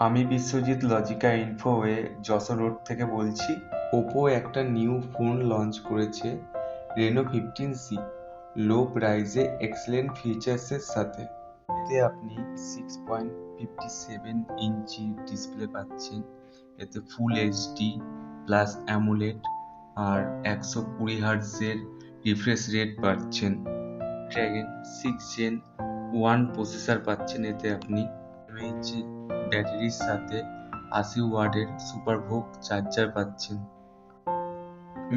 আমি বিশ্বজিৎ লজিকা ইনফোওয়ে যশোর রোড থেকে বলছি। ওপো একটা নিউ ফোন লঞ্চ করেছে, রেনো 15C, লো প্রাইসে এক্সেলেন্ট ফিচার্সের সাথে। এতে আপনি 6.57 ইঞ্চি ডিসপ্লে পাচ্ছেন, এতে ফুল এইচডি প্লাস অ্যামোলেড আর 120 হার্টজের রিফ্রেশ রেট পাচ্ছেন। ড্রাগন 6 Gen 1 প্রসেসর পাচ্ছেন, এতে আপনি mAh ব্যাটারির সাথে 80 ওয়াটের সুপারভোগ চার্জার পাচ্ছেন।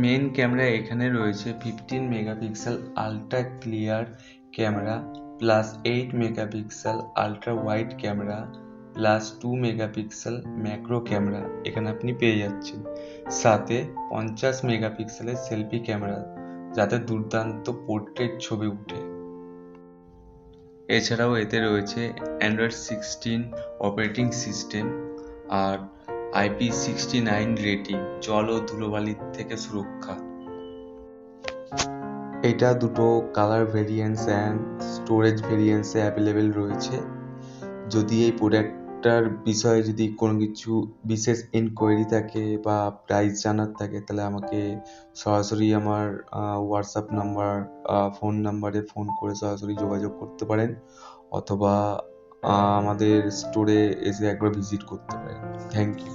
মেন ক্যামেরা এখানে রয়েছে 15 megapixel ultra clear camera plus 8 megapixel ultra wide camera plus 2 megapixel macro camera এখানে আপনি পেয়ে যাচ্ছেন। সাথে 50 মেগাপিক্সেলের সেলফি ক্যামেরা, যাতে দুর্দান্ত পোর্ট্রেট ছবি উঠে। এছাড়াও এতে রয়েছে অ্যান্ড্রয়েড 16 অপারেটিং সিস্টেম আর IP69 রেটিং, জল ও ধুলোবালির থেকে সুরক্ষা। এটা দুটো কালার ভেরিয়েন্টস অ্যান্ড স্টোরেজ ভেরিয়েন্টসে অ্যাভেলেবেল রয়েছে। যদি এই প্রোডাক্টটার বিষয়ে যদি কোনো কিছু বিশেষ এনকোয়ারি থাকে বা প্রাইস জানার থাকে, তাহলে আমাকে সরাসরি আমার হোয়াটসঅ্যাপ নাম্বার, ফোন নাম্বারে ফোন করে সরাসরি যোগাযোগ করতে পারেন, অথবা আমাদের স্টোরে এসে একবার ভিজিট করতে পারেন। Thank you.